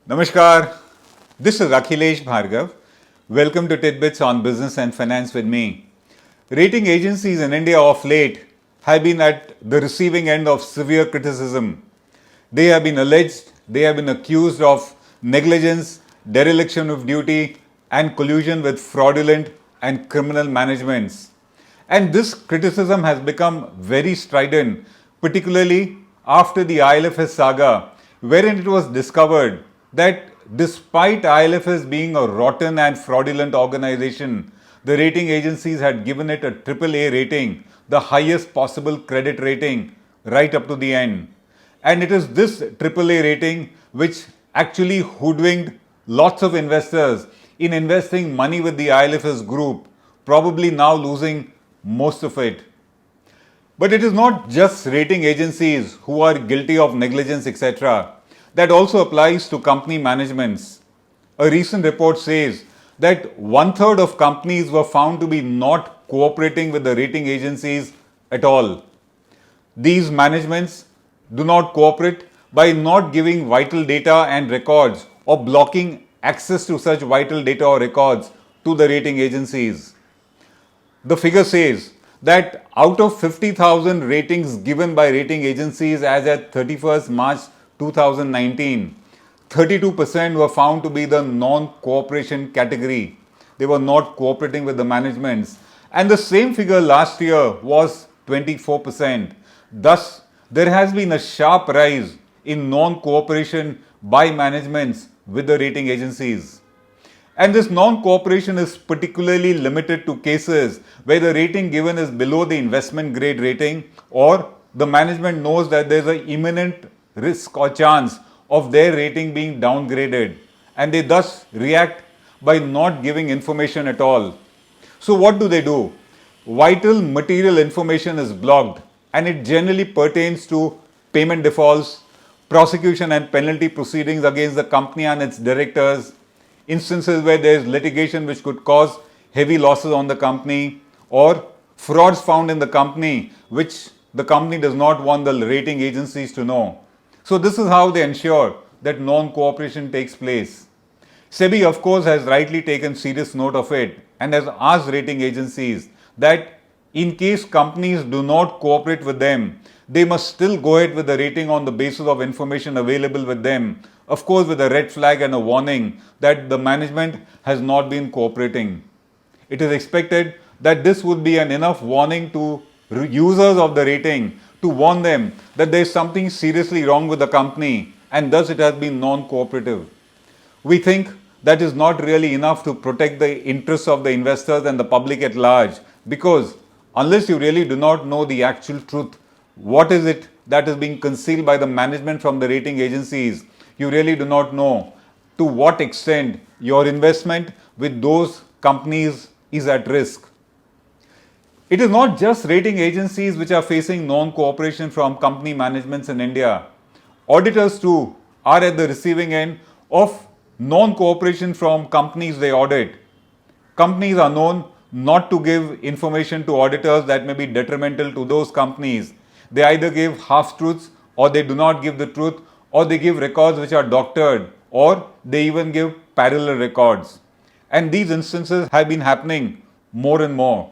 Namaskar, this is Akhilesh Bhargava. Welcome to Tit-Bits on Business and Finance with me. Rating agencies in India of late have been at the receiving end of severe criticism. They have been alleged, they have been accused of negligence, dereliction of duty, and collusion with fraudulent and criminal managements. And this criticism has become very strident, particularly after the ILFS saga, wherein it was discovered that despite ILFS being a rotten and fraudulent organization, the rating agencies had given it a AAA rating, the highest possible credit rating, right up to the end. And it is this AAA rating which actually hoodwinked lots of investors in investing money with the ILFS group, probably now losing most of it. But it is not just rating agencies who are guilty of negligence, etc. That also applies to company managements. A recent report says that 1/3 of companies were found to be not cooperating with the rating agencies at all. These managements do not cooperate by not giving vital data and records or blocking access to such vital data or records to the rating agencies. The figure says that out of 50,000 ratings given by rating agencies as at 31st March 2019, 32% were found to be the non-cooperation category. They were not cooperating with the managements. And the same figure last year was 24%. Thus, there has been a sharp rise in non-cooperation by managements with the rating agencies. And this non-cooperation is particularly limited to cases where the rating given is below the investment grade rating, or the management knows that there is an imminent risk or chance of their rating being downgraded, and they thus react by not giving information at all. So what do? Vital material information is blocked, and it generally pertains to payment defaults, prosecution and penalty proceedings against the company and its directors, instances where there is litigation which could cause heavy losses on the company, or frauds found in the company which the company does not want the rating agencies to know. So this is how they ensure that non-cooperation takes place. SEBI, of course, has rightly taken serious note of it and has asked rating agencies that in case companies do not cooperate with them, they must still go ahead with the rating on the basis of information available with them, of course with a red flag and a warning that the management has not been cooperating. It is expected that this would be an enough warning to users of the rating to warn them that there is something seriously wrong with the company, and thus it has been non-cooperative. We think that is not really enough to protect the interests of the investors and the public at large, because unless you really do not know the actual truth, what is it that is being concealed by the management from the rating agencies, you really do not know to what extent your investment with those companies is at risk. It is not just rating agencies which are facing non-cooperation from company managements in India. Auditors too are at the receiving end of non-cooperation from companies they audit. Companies are known not to give information to auditors that may be detrimental to those companies. They either give half-truths, or they do not give the truth, or they give records which are doctored, or they even give parallel records. And these instances have been happening more and more.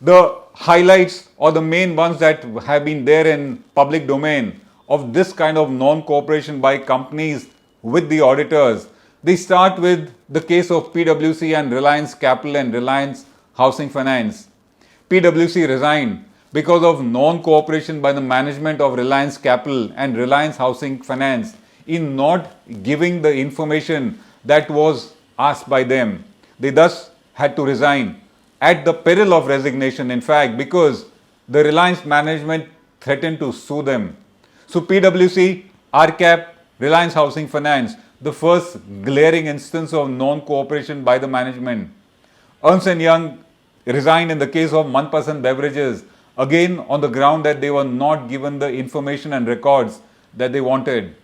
The highlights or the main ones that have been there in public domain of this kind of non-cooperation by companies with the auditors, they start with the case of PwC and Reliance Capital and Reliance Housing Finance. PwC resigned because of non-cooperation by the management of Reliance Capital and Reliance Housing Finance in not giving the information that was asked by them. They thus had to resign at the peril of resignation, in fact, because the Reliance management threatened to sue them. So PwC, RCap, Reliance Housing Finance, the first glaring instance of non-cooperation by the management. Ernst & Young resigned in the case of Manpasand Beverages, again on the ground that they were not given the information and records that they wanted.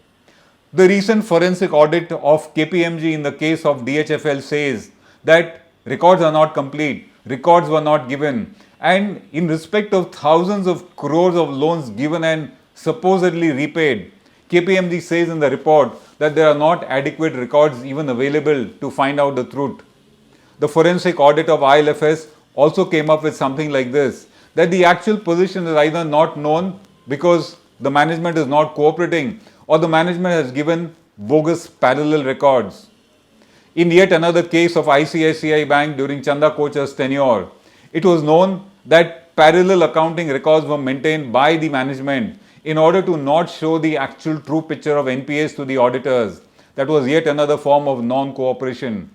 The recent forensic audit of KPMG in the case of DHFL says that records are not complete, records were not given, and in respect of thousands of crores of loans given and supposedly repaid, KPMG says in the report that there are not adequate records even available to find out the truth. The forensic audit of ILFS also came up with something like this, that the actual position is either not known because the management is not cooperating, or the management has given bogus parallel records. In yet another case of ICICI Bank during Chanda Kocher's tenure, it was known that parallel accounting records were maintained by the management in order to not show the actual true picture of NPAs to the auditors. That was yet another form of non-cooperation.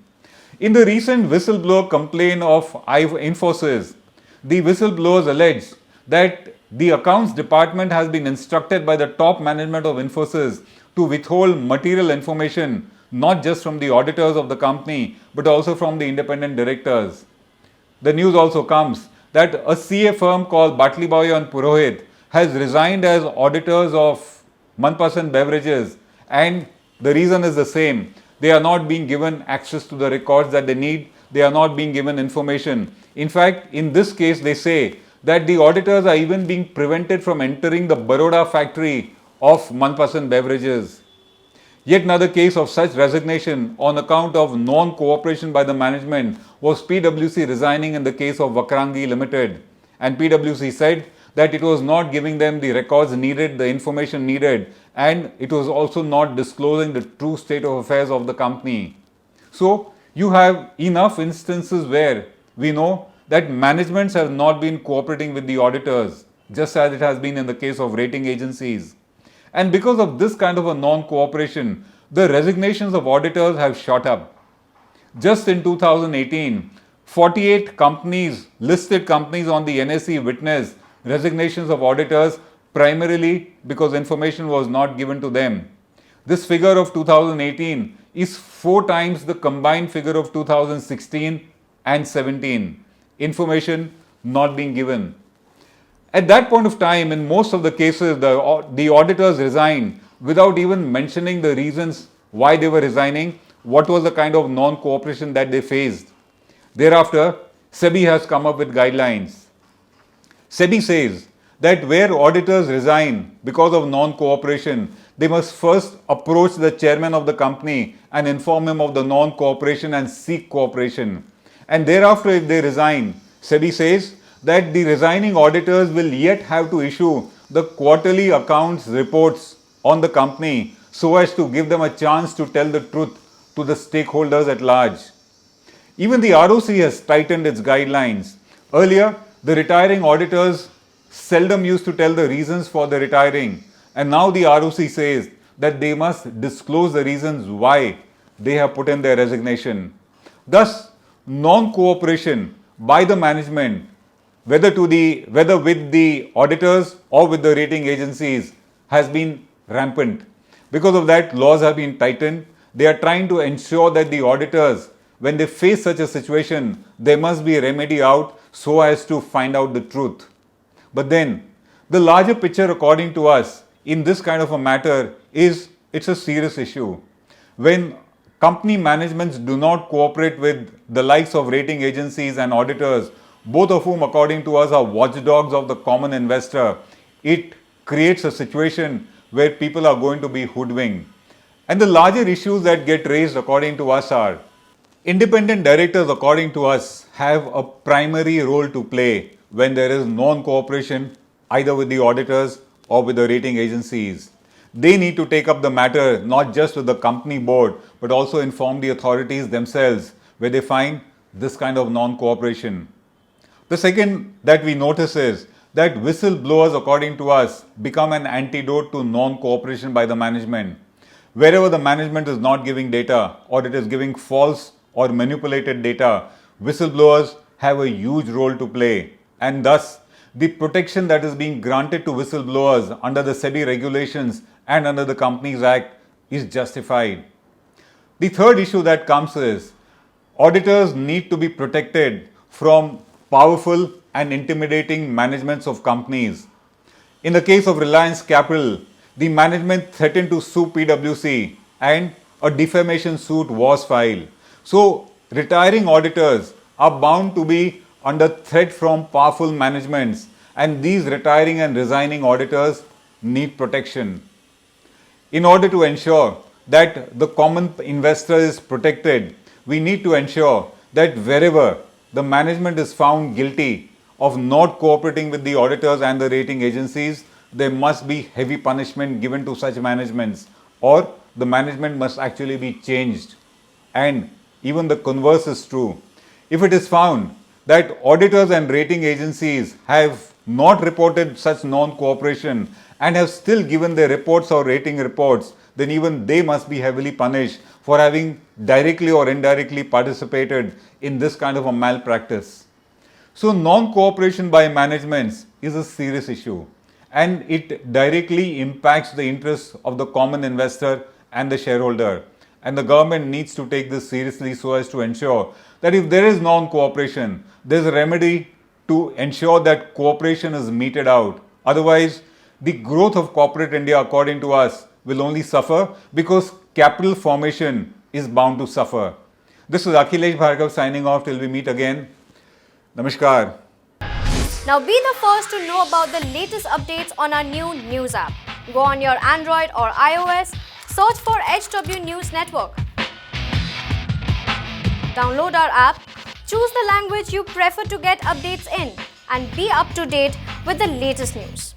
In the recent whistleblower complaint of Infosys, the whistleblowers alleged that the accounts department has been instructed by the top management of Infosys to withhold material information not just from the auditors of the company but also from the independent directors. The news also comes that a CA firm called Batlibaoy and Purohit has resigned as auditors of Manpasand Beverages, and the reason is the same. They are not being given access to the records that they need. They are not being given information. In fact, in this case, they say that the auditors are even being prevented from entering the Baroda factory of Manpasand Beverages. Yet another case of such resignation on account of non-cooperation by the management was PwC resigning in the case of Vakrangi Limited. And PwC said that it was not giving them the records needed, the information needed, and it was also not disclosing the true state of affairs of the company. So, you have enough instances where we know that managements have not been cooperating with the auditors, just as it has been in the case of rating agencies. And because of this kind of a non-cooperation, the resignations of auditors have shot up. Just in 2018, 48 companies, listed companies on the NSE witnessed resignations of auditors primarily because information was not given to them. This figure of 2018 is 4 times the combined figure of 2016 and 17. Information not being given. At that point of time, in most of the cases, the auditors resigned without even mentioning the reasons why they were resigning, what was the kind of non-cooperation that they faced. Thereafter, SEBI has come up with guidelines. SEBI says that where auditors resign because of non-cooperation, they must first approach the chairman of the company and inform him of the non-cooperation and seek cooperation. And thereafter, if they resign, SEBI says that the resigning auditors will yet have to issue the quarterly accounts reports on the company so as to give them a chance to tell the truth to the stakeholders at large. Even the ROC has tightened its guidelines. Earlier, the retiring auditors seldom used to tell the reasons for the retiring, and now the ROC says that they must disclose the reasons why they have put in their resignation. Thus, non-cooperation by the management, whether with the auditors or with the rating agencies, has been rampant. Because of that, laws have been tightened. They are trying to ensure that the auditors, when they face such a situation, there must be a remedy out so as to find out the truth. But then, the larger picture according to us in this kind of a matter is it's a serious issue. When company managements do not cooperate with the likes of rating agencies and auditors, both of whom according to us are watchdogs of the common investor, it creates a situation where people are going to be hoodwinked. And the larger issues that get raised according to us are, independent directors according to us have a primary role to play when there is non-cooperation either with the auditors or with the rating agencies. They need to take up the matter not just with the company board but also inform the authorities themselves where they find this kind of non-cooperation. The second that we notice is that whistleblowers according to us become an antidote to non-cooperation by the management. Wherever the management is not giving data or it is giving false or manipulated data, whistleblowers have a huge role to play, and thus the protection that is being granted to whistleblowers under the SEBI regulations and under the Companies Act is justified. The third issue that comes is auditors need to be protected from powerful and intimidating managements of companies. In the case of Reliance Capital, the management threatened to sue PwC and a defamation suit was filed. So, retiring auditors are bound to be under threat from powerful managements, and these retiring and resigning auditors need protection. In order to ensure that the common investor is protected, we need to ensure that wherever the management is found guilty of not cooperating with the auditors and the rating agencies, there must be heavy punishment given to such managements, or the management must actually be changed. And even the converse is true. If it is found that auditors and rating agencies have not reported such non-cooperation and have still given their reports or rating reports, then even they must be heavily punished for having directly or indirectly participated in this kind of a malpractice. So non-cooperation by managements is a serious issue, and it directly impacts the interests of the common investor and the shareholder. And the government needs to take this seriously so as to ensure that if there is non-cooperation, there is a remedy to ensure that cooperation is meted out. Otherwise, the growth of corporate India, according to us, will only suffer because capital formation is bound to suffer. This is Akhilesh Bhargava signing off till we meet again. Namaskar. Now be the first to know about the latest updates on our new news app. Go on your Android or iOS, search for HW News Network. Download our app, choose the language you prefer to get updates in, and be up to date with the latest news.